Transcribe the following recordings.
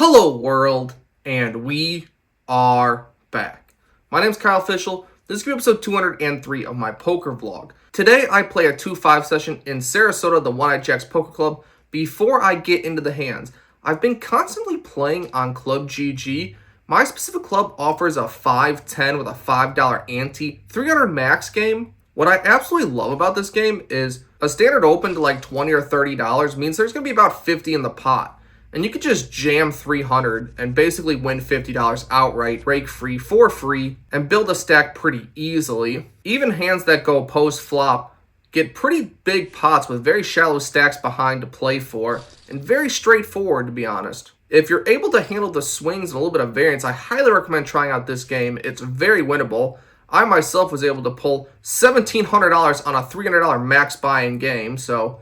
Hello world, and we are back. My name's Kyle Fischl. This is going to be episode 203 of my poker vlog. Today I play a 2-5 session in Sarasota, the One Eyed Jacks Poker Club. Before I get into the hands, I've been constantly playing on Club GG. My specific club offers a 5-10 with a $5 ante, 300 max game. What I absolutely love about this game is a standard open to like $20 or $30 means there's going to be about 50 in the pot. And you could just jam 300 and basically win $50 outright, break free for free, and build a stack pretty easily. Even hands that go post-flop get pretty big pots with very shallow stacks behind to play for, and very straightforward to be honest. If you're able to handle the swings and a little bit of variance, I highly recommend trying out this game. It's very winnable. I myself was able to pull $1,700 on a $300 max buy-in game, so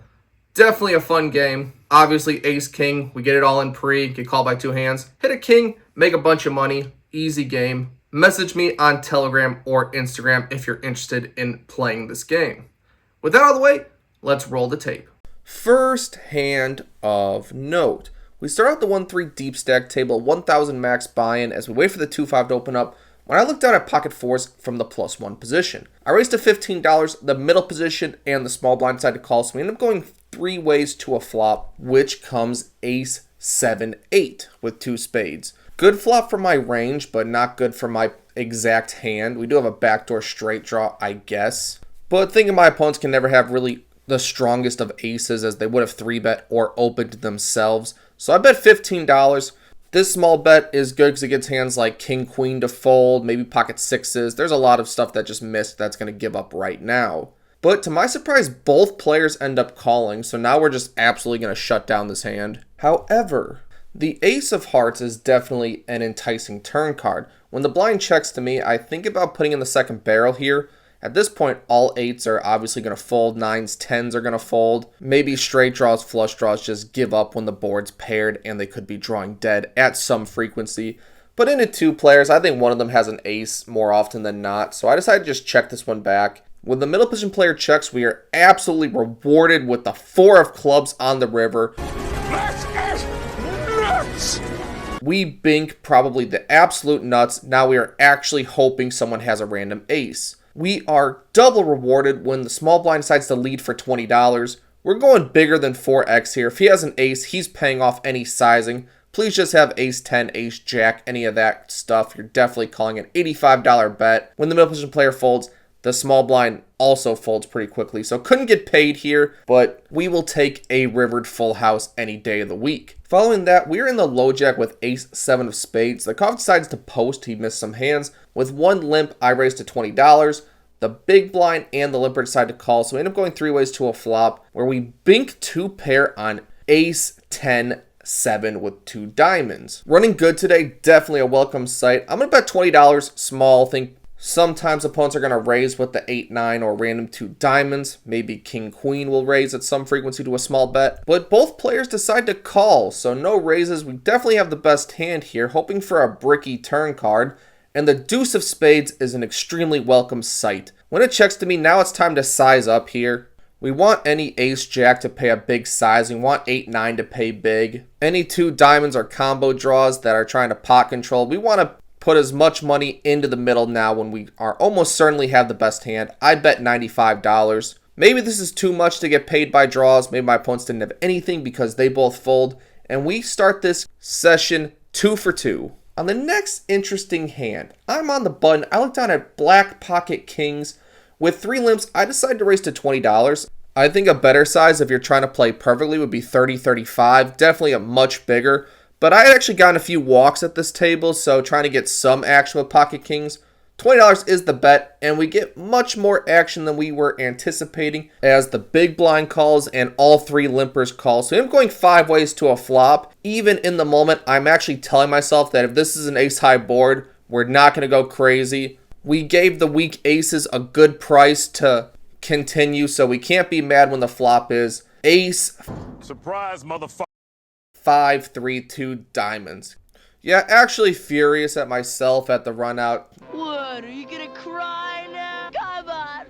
definitely a fun game. Obviously, ace-king, we get it all in pre, get called by two hands. Hit a king, make a bunch of money, easy game. Message me on Telegram or Instagram if you're interested in playing this game. With that out of the way, let's roll the tape. First hand of note. We start out the 1-3 deep stack table, 1,000 max buy-in as we wait for the 2-5 to open up. When I look down at pocket fours from the +1 position, I raised to $15, the middle position, and the small blind side to call, so we end up going 3 ways to a flop, which comes ace 7-8 with 2 spades. Good flop for my range, but not good for my exact hand. We do have a backdoor straight draw, I guess. But thinking my opponents can never have really the strongest of aces as they would have 3-bet or opened themselves. So I bet $15. This small bet is good because it gets hands like king, queen to fold, maybe pocket sixes. There's a lot of stuff that just missed that's going to give up right now. But to my surprise, both players end up calling, so now we're just absolutely going to shut down this hand. However, the ace of hearts is definitely an enticing turn card. When the blind checks to me, I think about putting in the second barrel here. At this point, all 8s are obviously going to fold, 9s, 10s are going to fold. Maybe straight draws, flush draws just give up when the board's paired and they could be drawing dead at some frequency. But into 2 players, I think one of them has an ace more often than not, so I decided to just check this one back. When the middle position player checks, we are absolutely rewarded with the 4 of clubs on the river. That is nuts! We bink probably the absolute nuts. Now we are actually hoping someone has a random ace. We are double rewarded when the small blind decides to lead for $20. We're going bigger than 4x here. If he has an ace, he's paying off any sizing. Please just have ace 10, ace jack, any of that stuff. You're definitely calling an $85 bet. When the middle position player folds, the small blind also folds pretty quickly. So couldn't get paid here, but we will take a rivered full house any day of the week. Following that, we're in the low jack with ace 7 of spades. The cuff decides to post. He missed some hands. With 1 limp, I raised to $20. The big blind and the limper decide to call, so we end up going 3 ways to a flop where we bink 2 pair on ace 10 7 with 2 diamonds. Running good today, definitely a welcome sight. I'm going to bet $20 small. Think sometimes opponents are going to raise with the 8-9 or random 2 diamonds. Maybe king queen will raise at some frequency to a small bet. But both players decide to call, so no raises. We definitely have the best hand here, hoping for a bricky turn card. And the deuce of spades is an extremely welcome sight. When it checks to me, now it's time to size up here. We want any ace jack to pay a big size. We want 8-9 to pay big. Any 2 diamonds or combo draws that are trying to pot control. We want to put as much money into the middle now when we are almost certainly have the best hand. I bet $95. Maybe this is too much to get paid by draws. Maybe my opponents didn't have anything because they both fold. And we start this session 2 for 2. On the next interesting hand, I'm on the button. I look down at black pocket kings. With 3 limps, I decide to raise to $20. I think a better size if you're trying to play perfectly would be 30-35. Definitely a much bigger. But I had actually gotten a few walks at this table, so trying to get some action with pocket kings. $20 is the bet, and we get much more action than we were anticipating as the big blind calls and all 3 limpers call. So I'm going 5 ways to a flop. Even in the moment, I'm actually telling myself that if this is an ace-high board, we're not going to go crazy. We gave the weak aces a good price to continue, so we can't be mad when the flop is ace. Surprise, motherfucker. 5-3-2 diamonds. Yeah, actually furious at myself at the run out. What, are you gonna cry now? Come on,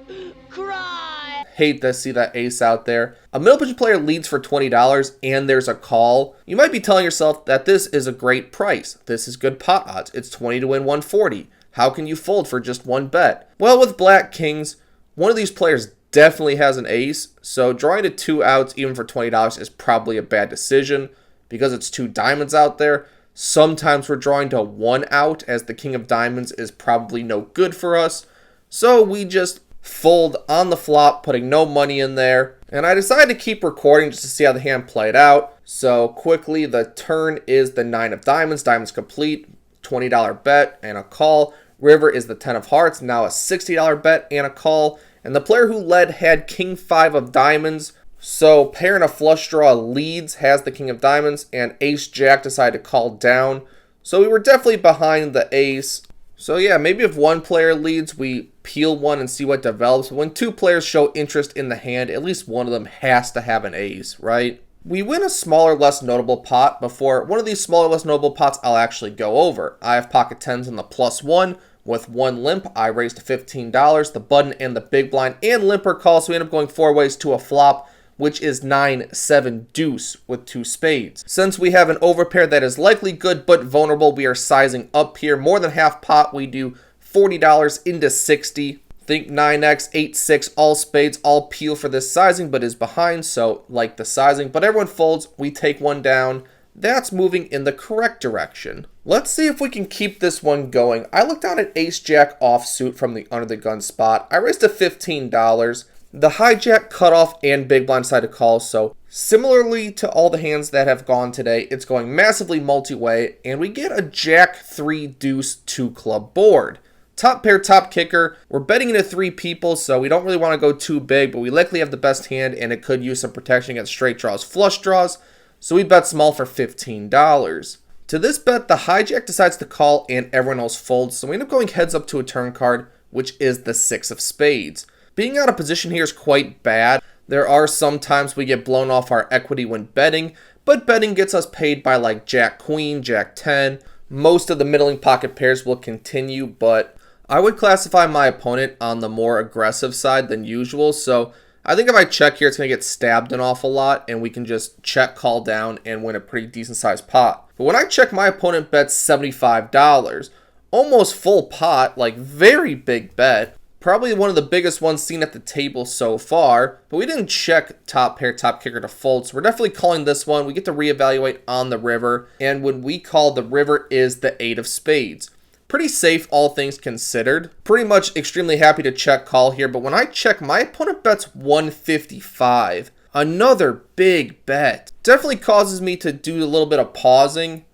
cry! hate to see that ace out there. A middle position player leads for $20 and there's a call. You might be telling yourself that this is a great price. This is good pot odds. It's 20 to win 140. How can you fold for just one bet? Well, with black kings, one of these players definitely has an ace, so drawing to 2 outs even for $20 is probably a bad decision because it's 2 diamonds out there. Sometimes we're drawing to 1 out as the king of diamonds is probably no good for us, so we just fold on the flop, putting no money in there. And I decided to keep recording just to see how the hand played out. So quickly, the turn is the 9 of diamonds, diamonds complete, $20 bet and a call. River is the 10 of hearts, now a $60 bet and a call. And the player who led had king 5 of diamonds. So pair and a flush draw leads, has the king of diamonds, and ace jack decided to call down. So we were definitely behind the ace. So yeah, maybe if one player leads, we peel one and see what develops. When 2 players show interest in the hand, at least one of them has to have an ace, right? We win a smaller, less notable pot. Before one of these smaller, less notable pots I'll actually go over. I have pocket 10s in the +1. With 1 limp, I raised to $15. The button and the big blind and limper call, so we end up going 4 ways to a flop, which is 9-7 deuce with 2 spades. Since we have an overpair that is likely good but vulnerable, we are sizing up here. More than half pot, we do $40 into 60. Think 9x, 8-6, all spades, all peel for this sizing, but is behind, so like the sizing. But everyone folds, we take one down. That's moving in the correct direction. Let's see if we can keep this one going. I looked down at ace-jack offsuit from the under the gun spot. I raised to $15. The hijack, cutoff, and big blind side to call, so similarly to all the hands that have gone today, it's going massively multi-way, and we get a jack 3 deuce 2 club board. Top pair, top kicker. We're betting into 3 people, so we don't really want to go too big, but we likely have the best hand, and it could use some protection against straight draws, flush draws, so we bet small for $15. To this bet, the hijack decides to call, and everyone else folds, so we end up going heads up to a turn card, which is the 6 of spades. Being out of position here is quite bad. There are some times we get blown off our equity when betting, but betting gets us paid by like jack queen, jack 10. Most of the middling pocket pairs will continue, but I would classify my opponent on the more aggressive side than usual, so I think if I check here, it's going to get stabbed an awful lot, and we can just check, call down, and win a pretty decent sized pot. But when I check, my opponent bets $75. Almost full pot, like very big bet. Probably one of the biggest ones seen at the table so far, but we didn't check top pair, top kicker to fold, so we're definitely calling this one. We get to reevaluate on the river, and when we call, the river is the 8 of spades. Pretty safe, all things considered. Pretty much extremely happy to check call here, but when I check, my opponent bets 155. Another big bet. Definitely causes me to do a little bit of pausing.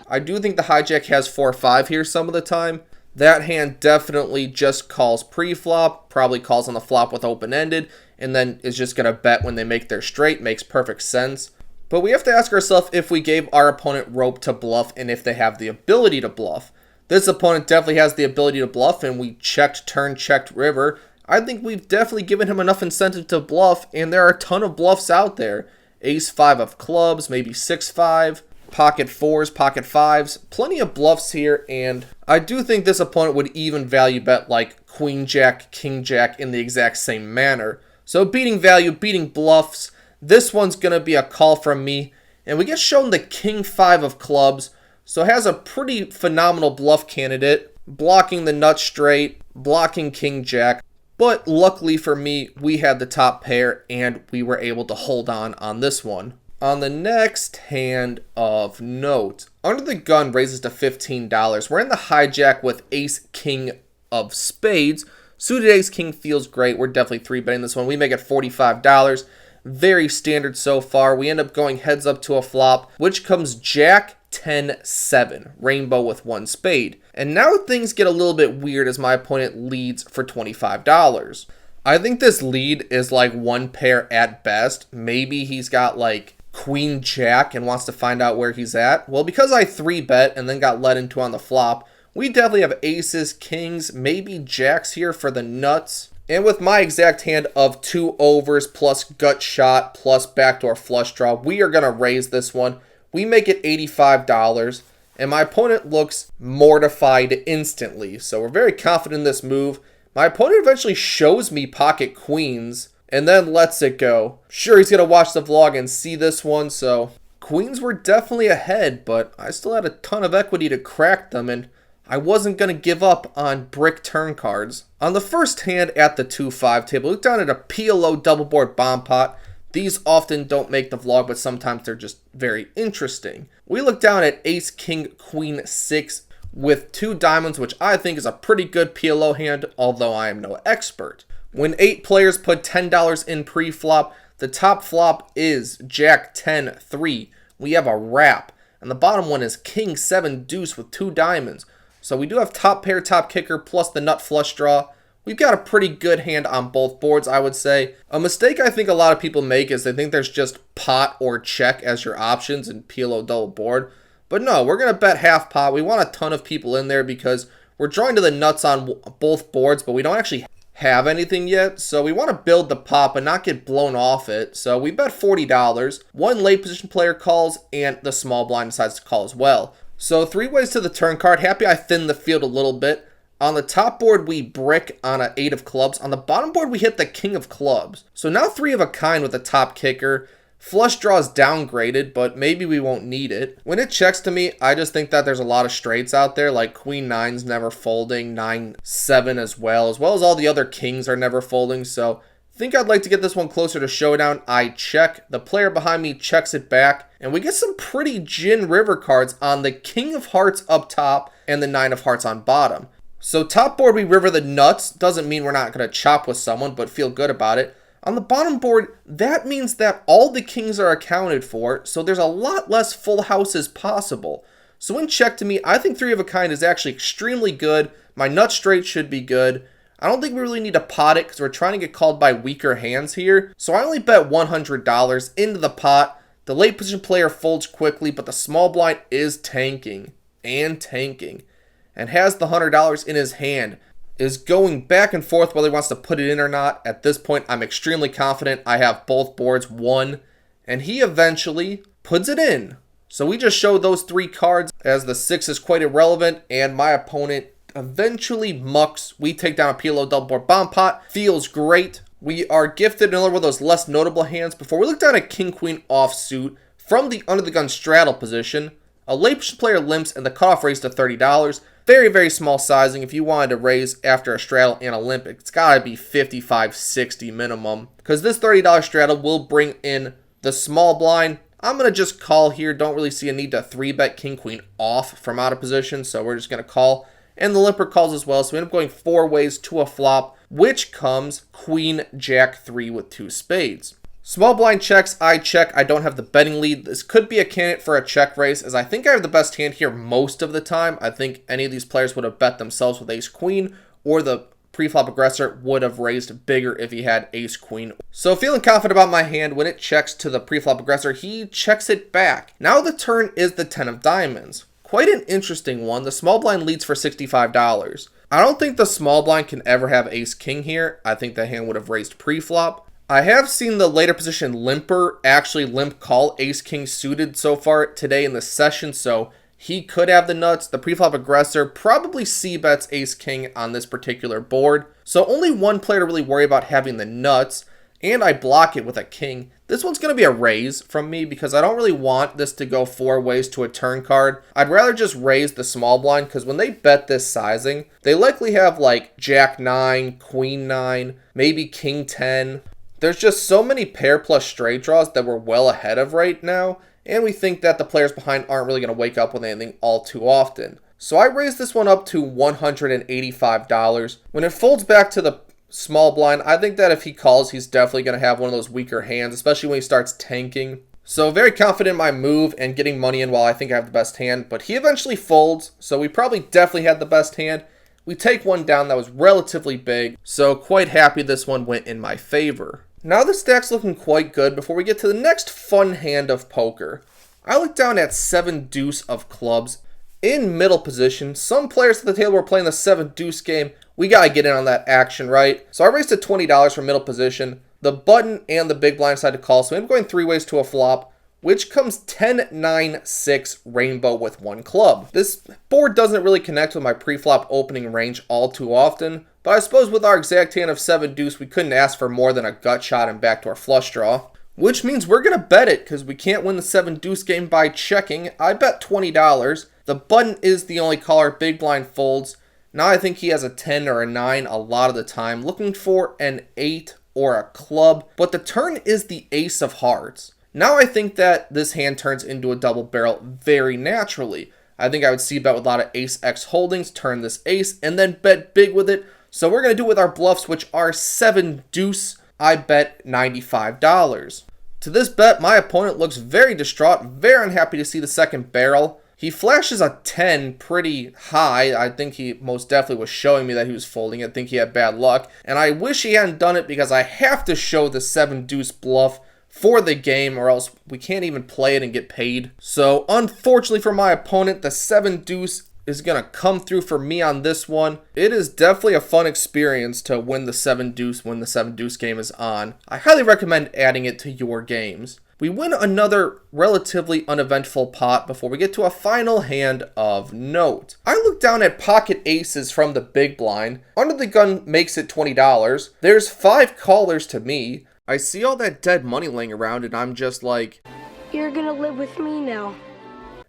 I do think the hijack has 4-5 here some of the time. That hand definitely just calls pre-flop, probably calls on the flop with open-ended, and then is just going to bet when they make their straight. Makes perfect sense. But we have to ask ourselves if we gave our opponent rope to bluff and if they have the ability to bluff. This opponent definitely has the ability to bluff, and we checked turn, checked river. I think we've definitely given him enough incentive to bluff, and there are a ton of bluffs out there. Ace-5 of clubs, maybe 6-5. Pocket 4s, pocket 5s, plenty of bluffs here, and I do think this opponent would even value bet like queen jack, king jack in the exact same manner. So beating value, beating bluffs, this one's going to be a call from me, and we get shown the king 5 of clubs, so it has a pretty phenomenal bluff candidate, blocking the nut straight, blocking king jack, but luckily for me, we had the top pair, and we were able to hold on this one. On the next hand of note, under the gun raises to $15. We're in the hijack with ace king of spades. Suited ace king feels great. We're definitely 3-betting this one. We make it $45. Very standard so far. We end up going heads up to a flop, which comes jack 10-7, rainbow with 1 spade. And now things get a little bit weird as my opponent leads for $25. I think this lead is like 1 pair at best. Maybe he's got like queen jack and wants to find out where he's at. Well, because I 3-bet and then got led into on the flop, we definitely have aces, kings, maybe jacks here for the nuts. And with my exact hand of 2 overs plus gut shot plus backdoor flush draw, we are going to raise this one. We make it $85, and my opponent looks mortified instantly. So we're very confident in this move. My opponent eventually shows me pocket queens and then lets it go. Sure, he's going to watch the vlog and see this one, so queens were definitely ahead, but I still had a ton of equity to crack them, and I wasn't going to give up on brick turn cards. On the first hand at the 2-5 table, look down at a PLO double board bomb pot. These often don't make the vlog, but sometimes they're just very interesting. We look down at ace, king, queen, 6 with 2 diamonds, which I think is a pretty good PLO hand, although I am no expert. When 8 players put $10 in pre-flop, the top flop is jack 10, 3. We have a wrap, and the bottom one is king 7 deuce with 2 diamonds. So we do have top pair, top kicker, plus the nut flush draw. We've got a pretty good hand on both boards, I would say. A mistake I think a lot of people make is they think there's just pot or check as your options in PLO double board. But no, we're going to bet half pot. We want a ton of people in there because we're drawing to the nuts on both boards, but we don't actually have anything yet. So we want to build the pot but not get blown off it. So we bet $40. One late position player calls and the small blind decides to call as well. So 3 ways to the turn card. Happy I thinned the field a little bit. On the top board, we brick on an 8 of clubs. On the bottom board, we hit the king of clubs. So now 3 of a kind with the top kicker. Flush draw is downgraded, but maybe we won't need it. When it checks to me, I just think that there's a lot of straights out there, like queen 9's never folding, 9-7 as well as all the other kings are never folding. So I think I'd like to get this one closer to showdown. I check. The player behind me checks it back, and we get some pretty gin river cards on the king of hearts up top and the 9 of hearts on bottom. So top board, we river the nuts. Doesn't mean we're not going to chop with someone, but feel good about it. On the bottom board, that means that all the kings are accounted for, so there's a lot less full houses possible. So in check to me, I think 3 of a kind is actually extremely good. My nut straight should be good. I don't think we really need to pot it because we're trying to get called by weaker hands here. So I only bet $100 into the pot. The late position player folds quickly, but the small blind is tanking and has the $100 in his hand, is going back and forth whether he wants to put it in or not. At this point, I'm extremely confident I have both boards won, and he eventually puts it in. So we just showed those 3 cards as the 6 is quite irrelevant, and my opponent eventually mucks. We take down a PLO double board bomb pot. Feels great. We are gifted another one of those less notable hands before we look down at king queen offsuit from the under the gun straddle position. A late position player limps and the cutoff raised to $30. Very, very small sizing. If you wanted to raise after a straddle and a limp, it's got to be 55, 60 minimum. Because this $30 straddle will bring in the small blind. I'm going to just call here. Don't really see a need to 3-bet king queen off from out of position. So we're just going to call. And the limper calls as well. So we end up going 4 ways to a flop, which comes queen jack 3 with 2 spades. Small blind checks, I check. I don't have the betting lead. This could be a candidate for a check raise, as I think I have the best hand here most of the time. I think any of these players would have bet themselves with ace queen, or the pre-flop aggressor would have raised bigger if he had ace queen. So feeling confident about my hand. When it checks to the pre-flop aggressor, he checks it back. Now the turn is the 10 of diamonds. Quite an interesting one. The small blind leads for $65. I don't think the small blind can ever have ace king here. I think the hand would have raised pre-flop. I have seen the later position limper actually limp call ace king suited so far today in the session, so he could have the nuts. The preflop aggressor probably c-bets ace king on this particular board, so only one player to really worry about having the nuts, and I block it with a king. This one's going to be a raise from me because I don't really want this to go 4 ways to a turn card. I'd rather just raise the small blind because when they bet this sizing, they likely have like jack 9, queen 9, maybe king 10. There's just so many pair plus straight draws that we're well ahead of right now, and we think that the players behind aren't really going to wake up with anything all too often. So I raised this one up to $185. When it folds back to the small blind, I think that if he calls, he's definitely going to have one of those weaker hands, especially when he starts tanking. So very confident in my move and getting money in while I think I have the best hand, but he eventually folds, so we probably definitely had the best hand. We take one down that was relatively big, so quite happy this one went in my favor. Now the stack's looking quite good before we get to the next fun hand of poker. I look down at 7 deuce of clubs in middle position. Some players at the table were playing the 7 deuce game. We gotta get in on that action, right? So I raised to $20 for middle position. The button and the big blind decided to call, so I'm going 3 ways to a flop, which comes 10, 9, 6 rainbow with 1 club. This board doesn't really connect with my pre-flop opening range all too often, But I suppose with our exact hand of 7 deuce, we couldn't ask for more than a gut shot and backdoor flush draw. Which means we're going to bet it because we can't win the 7 deuce game by checking. I bet $20. The button is the only caller. Big blind folds. Now I think he has a 10 or a 9 a lot of the time. Looking for an 8 or a club. But the turn is the ace of hearts. Now I think that this hand turns into a double barrel very naturally. I think I would see bet with a lot of ace-x holdings, turn this ace, and then bet big with it. So we're going to do it with our bluffs, which are 7 deuce. I bet $95. To this bet, my opponent looks very distraught, very unhappy to see the second barrel. He flashes a 10 pretty high. I think he most definitely was showing me that he was folding. I think he had bad luck. And I wish he hadn't done it because I have to show the 7 deuce bluff for the game or else we can't even play it and get paid. So unfortunately for my opponent, the 7 deuce is going to come through for me on this one. It is definitely a fun experience to win the 7 deuce when the 7 deuce game is on. I highly recommend adding it to your games. We win another relatively uneventful pot before we get to a final hand of note. I look down at pocket aces from the big blind. Under the gun makes it $20. There's 5 callers to me. I see all that dead money laying around and I'm just like, you're gonna live with me now.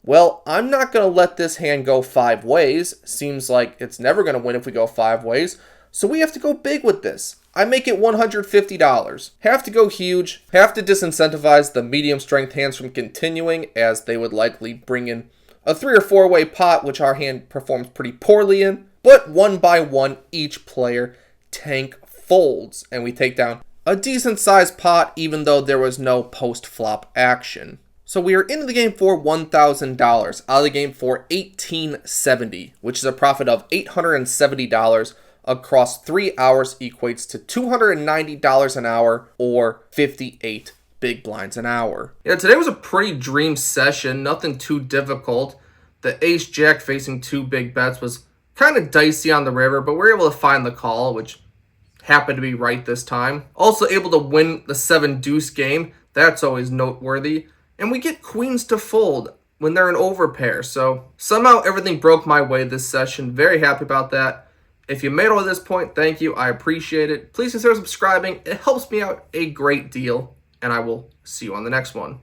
Well, I'm not going to let this hand go 5 ways. Seems like it's never going to win if we go 5 ways. So we have to go big with this. I make it $150. Have to go huge. Have to disincentivize the medium strength hands from continuing as they would likely bring in a 3 or 4 way pot, which our hand performs pretty poorly in. But one by one, each player tank folds. And we take down a decent sized pot even though there was no post flop action. So we are into the game for $1,000, out of the game for $1,870, which is a profit of $870 across 3 hours, equates to $290 an hour or 58 big blinds an hour. Yeah, today was a pretty dream session, nothing too difficult. The ace-jack facing 2 big bets was kind of dicey on the river, but we were able to find the call, which happened to be right this time. Also able to win the 7 deuce game, that's always noteworthy. And we get queens to fold when they're an overpair. So somehow everything broke my way this session. Very happy about that. If you made it to this point, thank you. I appreciate it. Please consider subscribing. It helps me out a great deal. And I will see you on the next one.